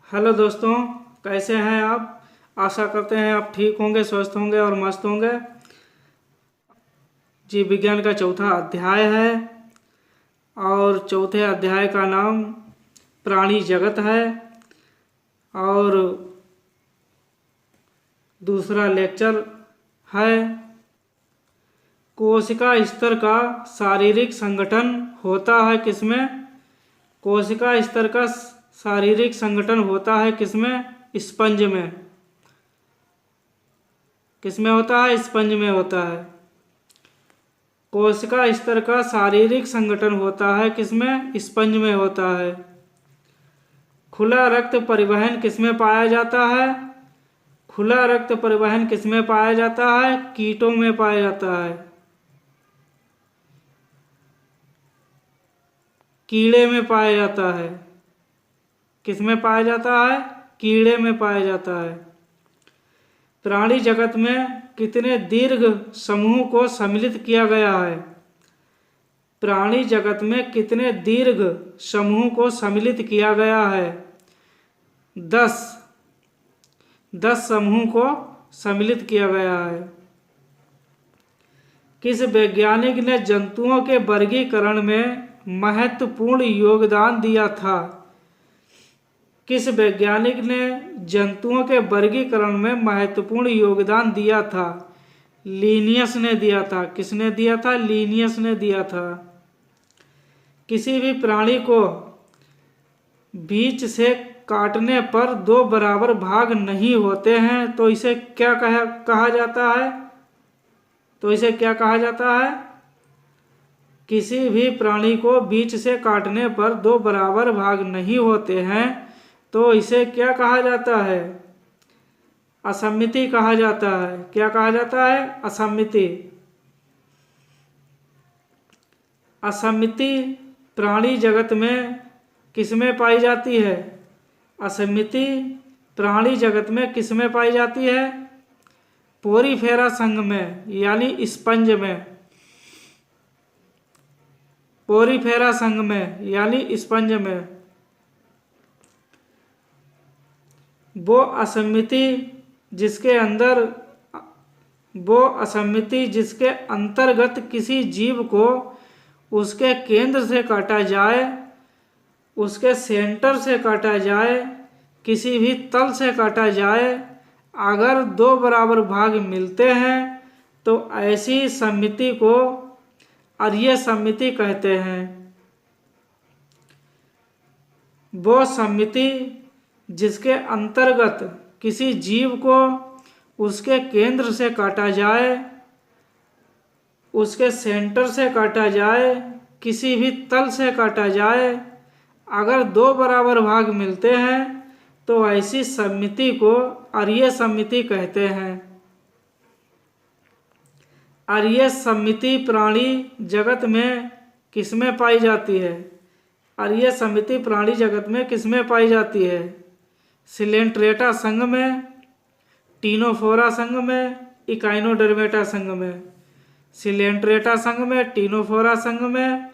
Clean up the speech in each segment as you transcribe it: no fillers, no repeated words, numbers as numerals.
Hello दोस्तों, कैसे हैं आप। आशा करते हैं आप ठीक होंगे, स्वस्थ होंगे और मस्त होंगे। जीव विज्ञान का चौथा अध्याय है और चौथे अध्याय का नाम प्राणी जगत है और दूसरा लेक्चर है कोशिका स्तर का शारीरिक संगठन होता है किसमें। कोशिका स्तर का शारीरिक संगठन होता है किसमें? स्पंज में। किसमें होता है? स्पंज में होता है। कोशिका स्तर का शारीरिक संगठन होता है किसमें? स्पंज में होता है। खुला रक्त परिवहन किसमें पाया जाता है? खुला रक्त परिवहन किसमें पाया जाता है? कीटों में पाया जाता है। कीड़े में पाया जाता है। किसमें पाया जाता है? कीड़े में पाया जाता है। प्राणी जगत में कितने दीर्घ समूह को सम्मिलित किया गया है? प्राणी जगत में कितने दीर्घ समूह को सम्मिलित किया गया है? 10 समूह को सम्मिलित किया गया है। किस वैज्ञानिक ने जंतुओं के वर्गीकरण में महत्वपूर्ण योगदान दिया था? किस वैज्ञानिक ने जंतुओं के वर्गीकरण में महत्वपूर्ण योगदान दिया था? लीनियस ने दिया था। किसने दिया था? लीनियस ने दिया था। किसी भी प्राणी को बीच से काटने पर 2 बराबर भाग नहीं होते हैं तो इसे क्या कहा जाता है? तो इसे क्या कहा जाता है? किसी भी प्राणी को बीच से काटने पर 2 बराबर भाग नहीं होते हैं तो इसे क्या कहा जाता है? असम्मिति कहा जाता है। क्या कहा जाता है? असम्मिति। असम्मिति प्राणी जगत में किसमें पाई जाती है? असम्मिति प्राणी जगत में किसमें पाई जाती है? पोरीफेरा संघ में यानी स्पंज में। पोरीफेरा संघ में यानी स्पंज में। वो असम्मिति जिसके अंतर्गत किसी जीव को उसके केंद्र से काटा जाए, उसके सेंटर से काटा जाए, किसी भी तल से काटा जाए, अगर 2 बराबर भाग मिलते हैं तो ऐसी सम्मिति को अरीय सम्मिति कहते हैं। वो सम्मिति जिसके अंतर्गत किसी जीव को उसके केंद्र से काटा जाए, उसके सेंटर से काटा जाए, किसी भी तल से काटा जाए, अगर 2 बराबर भाग मिलते हैं तो ऐसी सम्मिति को अरीय सम्मिति कहते हैं। अरीय सम्मिति प्राणी जगत में किसमें पाई जाती है? अरीय सम्मिति प्राणी जगत में किसमें पाई जाती है? सिलेंट्रेटा संघ में, टीनोफोरा संघ में, इकाइनोडर्मेटा संघ में। सिलेंट्रेटा संघ में, टीनोफोरा संघ में,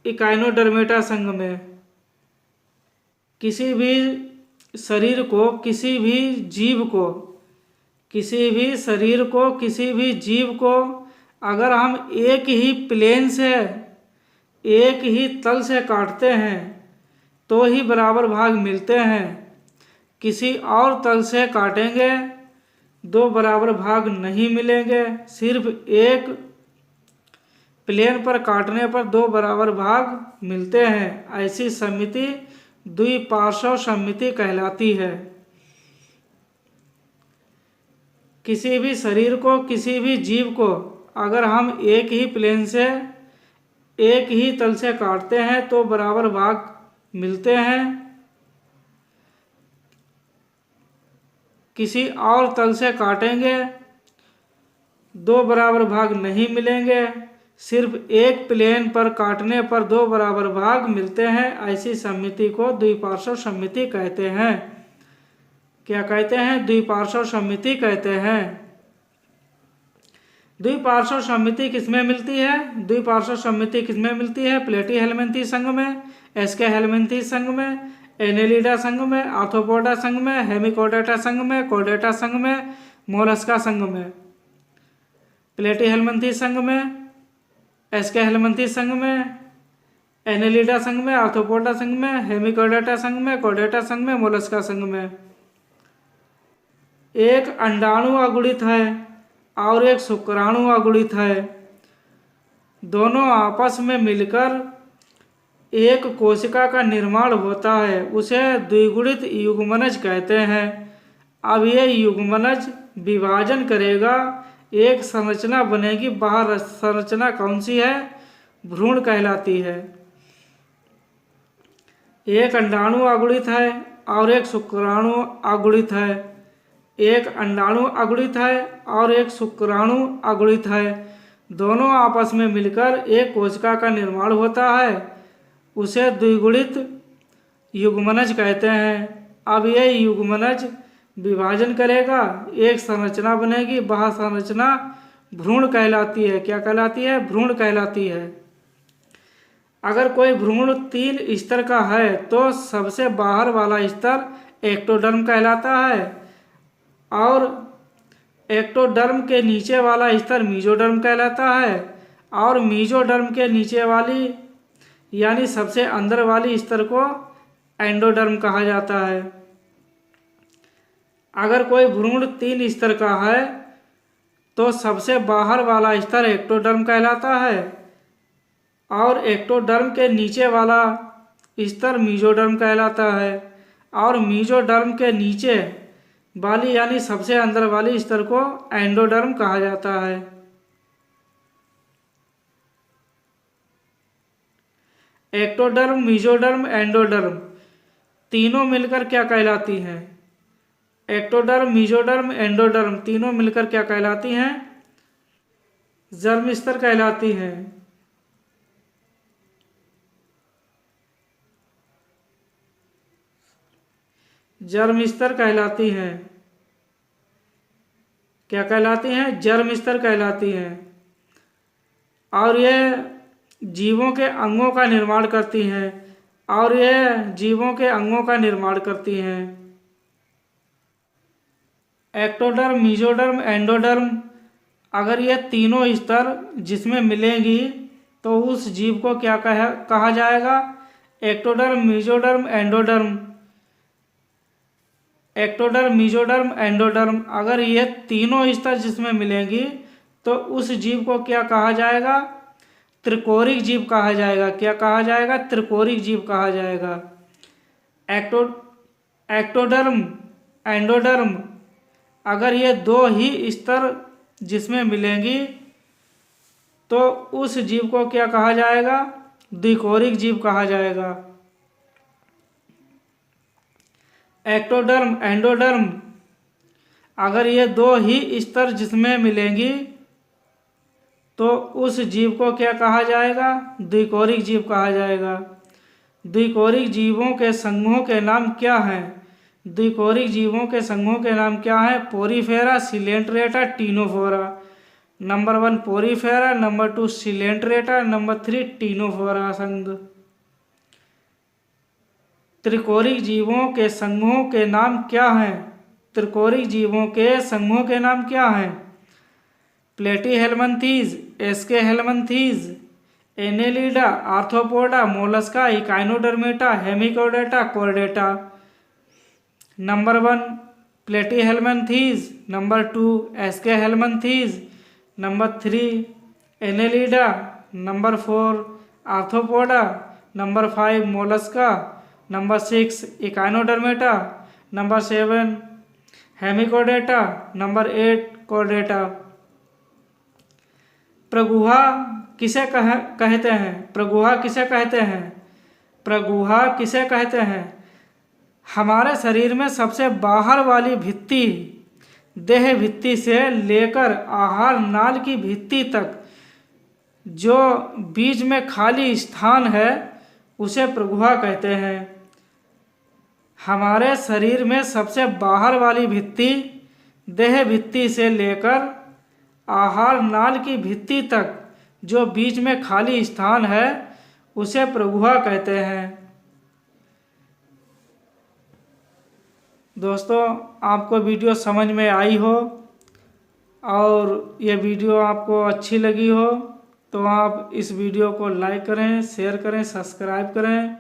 इकाइनोडर्मेटा संघ में। किसी भी शरीर को, किसी भी जीव को, किसी भी शरीर को, किसी भी जीव को अगर हम एक ही प्लेन से, एक ही तल से काटते हैं तो ही बराबर भाग मिलते हैं। किसी और तल से काटेंगे 2 बराबर भाग नहीं मिलेंगे। सिर्फ एक प्लेन पर काटने पर 2 बराबर भाग मिलते हैं। ऐसी सम्मिति द्विपार्श्व सम्मिति कहलाती है। किसी भी शरीर को, किसी भी जीव को अगर हम एक ही प्लेन से, एक ही तल से काटते हैं तो बराबर भाग मिलते हैं। किसी और तल से काटेंगे 2 बराबर भाग नहीं मिलेंगे। सिर्फ एक प्लेन पर काटने पर 2 बराबर भाग मिलते हैं। ऐसी सम्मिति को द्विपार्श्व सम्मिति कहते हैं। क्या कहते हैं? द्विपार्श्व सम्मिति कहते हैं। द्विपार्श्व सममिति किसमें मिलती है? द्विपार्श्व सममिति किसमें मिलती है? प्लेटी हेलमिंथी संघ में, एस्के हेलमिंथी संघ में, एनेलिडा संघ में, आर्थ्रोपोडा संघ में, हेमिकोडेटा संघ में, कोर्डेटा संघ में, मोलस्का संघ में। प्लेटी हेलमिंथी संघ में, एस्के हेलमिंथी संघ में, एनेलिडा संघ में, आर्थ्रोपोडा संघ में, हेमिकोडेटा संघ में, कोर्डेटा संघ में, मोलस्का संघ में। एक अंडाणु अगुणित है और एक शुक्राणु अगुणित है। दोनों आपस में मिलकर एक कोशिका का निर्माण होता है, उसे द्विगुणित युग्मनज कहते हैं। अब ये युग्मनज विभाजन करेगा, एक संरचना बनेगी। वह संरचना कौन सी है? भ्रूण कहलाती है। एक अंडाणु अगुणित है और एक शुक्राणु अगुणित है। एक अंडाणु अगुणित है और एक शुक्राणु अगुणित है। दोनों आपस में मिलकर एक कोशिका का निर्माण होता है, उसे द्विगुणित युग्मनज कहते हैं। अब यह युग्मनज विभाजन करेगा, एक संरचना बनेगी। वह संरचना भ्रूण कहलाती है। क्या कहलाती है? भ्रूण कहलाती है। अगर कोई भ्रूण 3 स्तर का है तो सबसे बाहर वाला स्तर एक्टोडर्म कहलाता है और एक्टोडर्म के नीचे वाला स्तर मीजोडर्म कहलाता है और मीजोडर्म के नीचे वाली यानी सबसे अंदर वाली स्तर को एंडोडर्म कहा जाता है। अगर कोई भ्रूण 3 स्तर का है तो सबसे बाहर वाला स्तर एक्टोडर्म कहलाता है और एक्टोडर्म के नीचे वाला स्तर मीजोडर्म कहलाता है और मीजोडर्म के नीचे वाली यानी सबसे अंदर वाली स्तर को एंडोडर्म कहा जाता है। एक्टोडर्म, मीजोडर्म, एंडोडर्म तीनों मिलकर क्या कहलाती हैं? एक्टोडर्म, मीजोडर्म, एंडोडर्म तीनों मिलकर क्या कहलाती हैं? जर्म स्तर कहलाती हैं। जर्म स्तर कहलाती हैं। क्या कहलाती हैं? जर्म स्तर कहलाती हैं। और यह जीवों के अंगों का निर्माण करती हैं और यह जीवों के अंगों का निर्माण करती हैं। एक्टोडर्म, मीजोडर्म, एंडोडर्म अगर ये तीनों स्तर जिसमें मिलेंगी तो उस जीव को क्या कहा जाएगा? Ectoderm, mesoderm, endoderm. Ectoderm, mesoderm, endoderm अगर ये तीनों स्तर जिसमें मिलेंगी तो उस जीव को क्या कहा जाएगा? त्रिकोरिक जीव कहा जाएगा। क्या कहा जाएगा? त्रिकोरिक जीव कहा जाएगा। एक्टोडर्म, एंडोडर्म अगर ये 2 ही स्तर जिसमें मिलेंगी तो उस जीव को क्या कहा जाएगा? द्विकोरिक जीव कहा जाएगा। एक्टोडर्म, एंडोडर्म अगर ये 2 ही स्तर जिसमें मिलेंगी तो उस जीव को क्या कहा जाएगा? द्विकोरिक जीव कहा जाएगा। द्विकोरिक जीवों के समूहों के नाम क्या हैं? द्विकोरिक जीवों के समूहों के नाम क्या हैं? Porifera, Coelenterata, Ctenophora. Number 1 Porifera, number 2 Coelenterata, number 3 Ctenophora संघ। त्रिकोरिक जीवों के समूहों के नाम क्या हैं? त्रिकोरिक जीवों के समूहों के नाम क्या हैं? Platyhelminthes, aschelminthes, annelida, arthropoda, mollusca, echinodermata, hemichordata, chordata. Number 1 platyhelminthes, number 2 aschelminthes, number 3 annelida, number 4 arthropoda, number 5 mollusca, number 6 echinodermata, number 7 hemichordata, number 8 chordata. प्रगुहा किसे कहते हैं? प्रगुहा किसे कहते हैं? प्रगुहा किसे कहते हैं? हमारे शरीर में सबसे बाहर वाली भित्ति, देह भित्ति से लेकर आहार नाल की भित्ति तक जो बीच में खाली स्थान है उसे प्रगुहा कहते हैं। हमारे शरीर में सबसे बाहर वाली भित्ति, देह भित्ति से लेकर आहार नाल की भित्ति तक जो बीच में खाली स्थान है उसे प्रगुहा कहते हैं। दोस्तों, आपको वीडियो समझ में आई हो और ये वीडियो आपको अच्छी लगी हो तो आप इस वीडियो को लाइक करें, शेयर करें, सब्सक्राइब करें